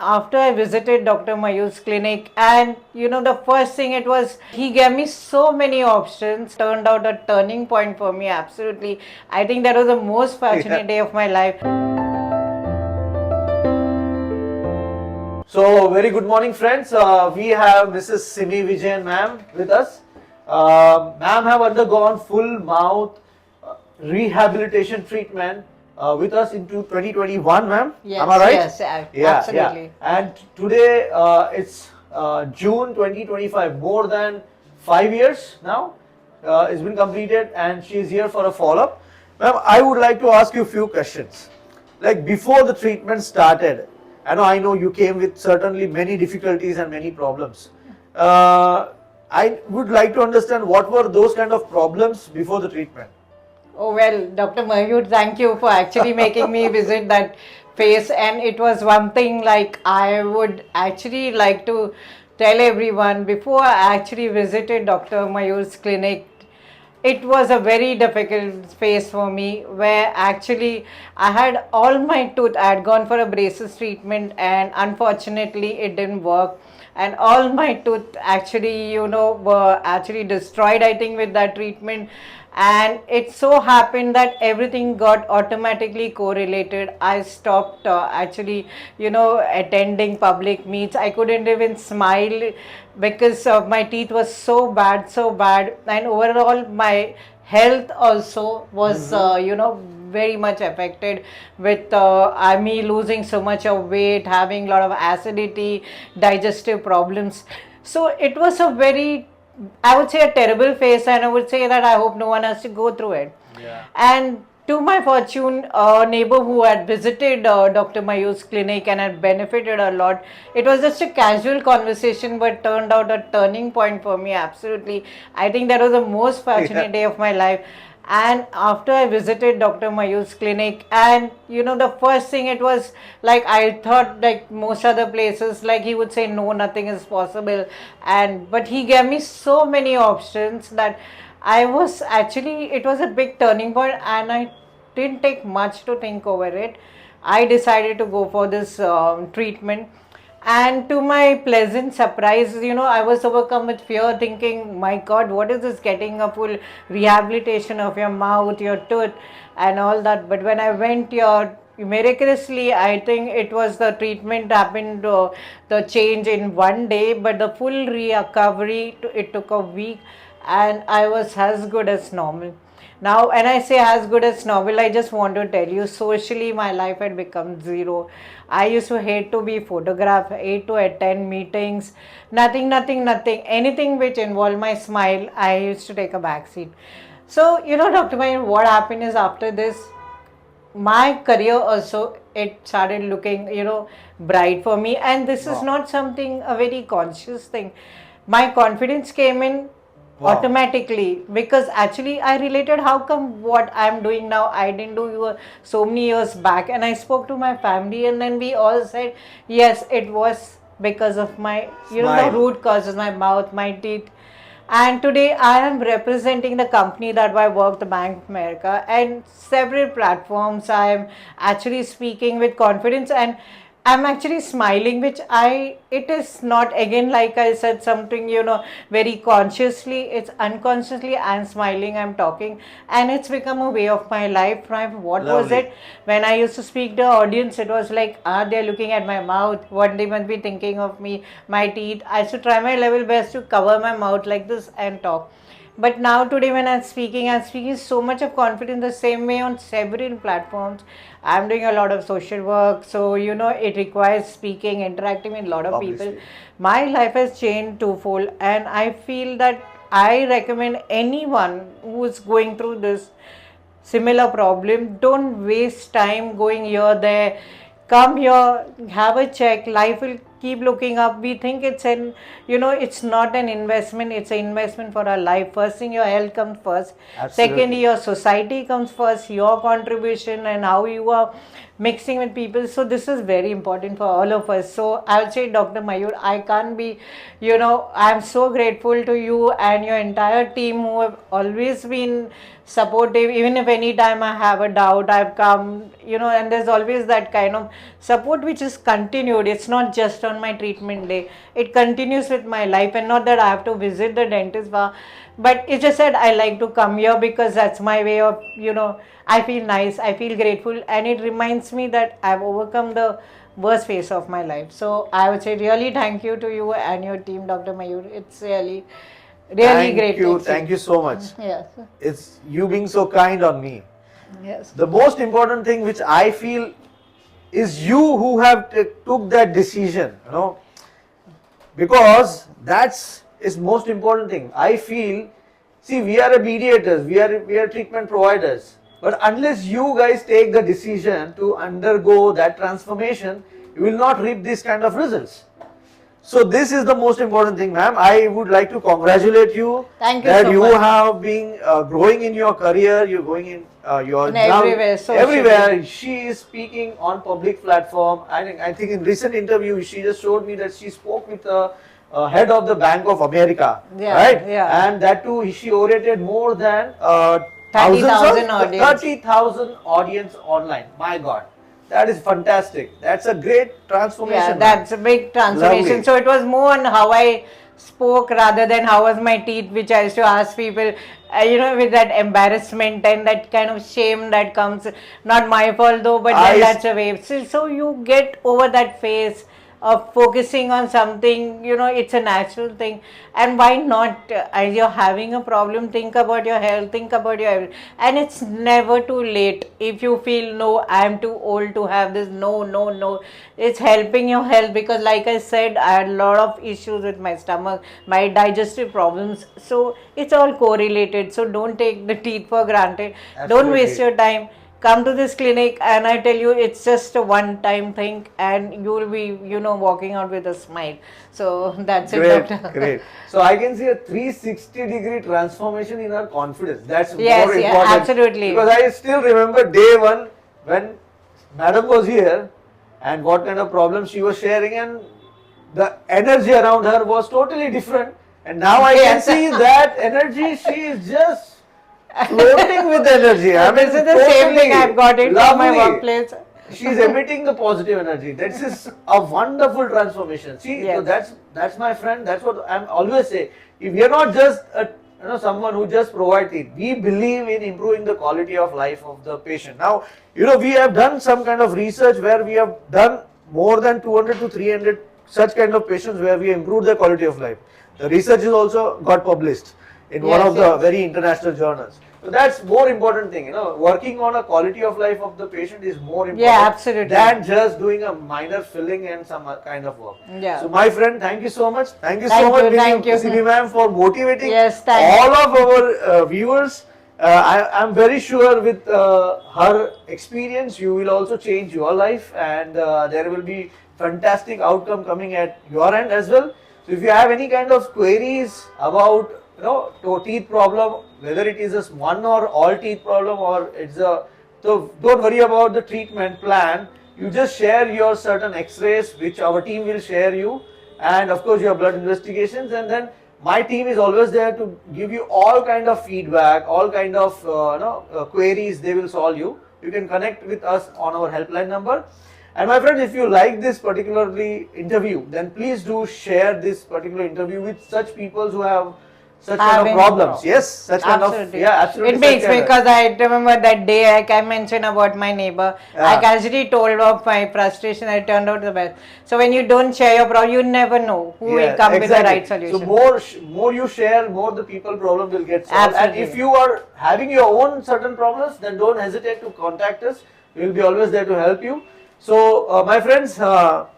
After I visited Dr. Mayur's clinic, and the first thing it was, he gave me so many options, turned out a turning point for me. Absolutely. I think that was the most fortunate day of my life. So, very good morning, friends. We have Mrs. Simi Vijayan ma'am with us. Ma'am have undergone full mouth rehabilitation treatment with us into 2021, ma'am. Yes, am I right? yes, absolutely. Yeah. And today it's June 2025. More than 5 years now it's been completed, and she is here for a follow-up. Ma'am, I would like to ask you a few questions. Like before the treatment started, I know you came with certainly many difficulties and many problems. I would like to understand what were those kind of problems before the treatment. Oh, well, Dr. Mayur, thank you for actually making me visit that place. And it was one thing like I would actually like to tell everyone before I actually visited Dr. Mayur's clinic. It was a very difficult phase for me where actually I had all my tooth. I had gone for a braces treatment, and unfortunately it didn't work. And all my tooth actually, were actually destroyed, I think, with that treatment. And it so happened that everything got automatically correlated. I stopped actually attending public meets. I couldn't even smile because my teeth was so bad, and overall my health also was very much affected with me losing so much of weight, having a lot of acidity, digestive problems. So it was a very, I would say, a terrible phase, and I would say that I hope no one has to go through it. Yeah. And to my fortune, a neighbor who had visited Dr. Mayur's clinic and had benefited a lot, it was just a casual conversation but turned out a turning point for me. Absolutely. I think that was the most fortunate day of my life. And after I visited Dr. Mayur's clinic, and the first thing it was like, I thought like most other places, like he would say no, nothing is possible, but he gave me so many options that I was actually, it was a big turning point, and I didn't take much to think over it. I decided to go for this treatment. And to my pleasant surprise, I was overcome with fear, thinking, my God, what is this, getting a full rehabilitation of your mouth, your tooth, and all that. But when I went here, miraculously, I think it was the treatment happened, the change in one day, but the full recovery, it took a week, and I was as good as normal. Now, when I say as good as normal, I just want to tell you, socially, my life had become zero. I used to hate to be photographed, hate to attend meetings, nothing. Anything which involved my smile, I used to take a back seat. So, Dr. Mayan, what happened is after this, my career also, it started looking bright for me, and this is not something a very conscious thing. My confidence came in automatically, because actually I related, how come what I'm doing now I didn't do so many years back. And I spoke to my family, and then we all said yes, it was because of my the root causes, my mouth, my teeth. And today I am representing the company that I work, the Bank of America, and several platforms. I am actually speaking with confidence, and I'm actually smiling, which it is not, again, like I said, something, very consciously, it's unconsciously, I'm smiling, I'm talking, and it's become a way of my life. What was it? When I used to speak to the audience, it was like, they're looking at my mouth, what they must be thinking of me, my teeth. I used to try my level best to cover my mouth like this and talk. But now today when I'm speaking so much of confidence, the same way on several platforms. I'm doing a lot of social work, so it requires speaking, interacting with a lot of people. My life has changed twofold, and I feel that I recommend anyone who's going through this similar problem, don't waste time going here, there. Come here, have a check. Life will keep looking up. We think it's it's not an investment, it's an investment for our life. First thing, your health comes first. Absolutely. Second, your society comes first, your contribution and how you are mixing with people. So this is very important for all of us. So I would say, Dr. Mayur, I can't be, I'm so grateful to you and your entire team who have always been supportive. Even if any time I have a doubt, I've come, and there's always that kind of support which is continued. It's not just on my treatment day, it continues with my life. And not that I have to visit the dentist, but it's just that I like to come here because that's my way of, I feel nice, I feel grateful, and it reminds me that I've overcome the worst phase of my life. So I would say really thank you to you and your team, Dr. Mayur. It's really, really great. Thank you so much. Yes. It's you being so kind on me. Yes. The most important thing which I feel is you who have took that decision, because that's is most important thing. I feel, see, we are a mediators, we are treatment providers, but unless you guys take the decision to undergo that transformation, you will not reap this kind of results. So this is the most important thing, ma'am. I would like to congratulate you. Thank you that so you much. have been growing in your career. You're going in your everywhere. So everywhere. She is speaking on public platform. I think in recent interview she just showed me that she spoke with the head of the Bank of America, right? Yeah. And that too, she orated more than 30,000 audience. 30,000 audience online. My God. That is fantastic. That's a great transformation. Yeah, that's a big transformation. Lovely. So it was more on how I spoke rather than how was my teeth, which I used to ask people, with that embarrassment and that kind of shame that comes. Not my fault though, but then that's a way. So you get over that phase of focusing on something, it's a natural thing. And why not, as you're having a problem, think about your health, think about your, and it's never too late. If you feel, no, I'm too old to have this, no, it's helping your health, because like I said, I had a lot of issues with my stomach, my digestive problems, so it's all correlated. So don't take the teeth for granted. Don't waste your time. Come to this clinic, and I tell you, it's just a one-time thing, and you will be, walking out with a smile. So that's it, doctor. Great. So I can see a 360-degree transformation in her confidence. That's more important. Absolutely. Because I still remember day one when Madam was here, and what kind of problems she was sharing, and the energy around her was totally different. And now I can see that energy. She is just floating with energy. This is the same thing I've got it from my workplace. She is emitting the positive energy. This is a wonderful transformation. See, so that's my friend. That's what I'm always say. If we are not just someone who just provides it, we believe in improving the quality of life of the patient. Now, we have done some kind of research where we have done more than 200 to 300 such kind of patients where we improved their quality of life. The research is also got published in one of the very international journals. So that's more important thing, working on a quality of life of the patient is more important than just doing a minor filling and some kind of work. Yeah. So my friend, thank you so much. Thank you so much, Sibi ma'am, for motivating all of our viewers. I'm very sure with her experience, you will also change your life, and there will be fantastic outcome coming at your end as well. So if you have any kind of queries about teeth problem, whether it is a one or all teeth problem, or it's a, so don't worry about the treatment plan. You just share your certain x-rays, which our team will share you, and of course your blood investigations, and then my team is always there to give you all kind of feedback, all kind of queries they will solve you. You can connect with us on our helpline number. And my friends, if you like this particularly interview, then please do share this particular interview with such people who have such kind of problems. Yes, such kind of, absolutely. It makes, because I remember that day I mentioned about my neighbor. I casually told of my frustration. I turned out the best. So when you don't share your problem, you never know who will come with the right solution. So more you share, more the people problem will get solved. And if you are having your own certain problems, then don't hesitate to contact us. We will be always there to help you. So my friends,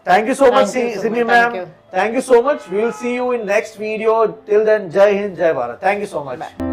thank you so much, Sibi ma'am. Thank you so much. We will see you in next video. Till then, Jai Hind, Jai Bharat. Thank you so much. Bye.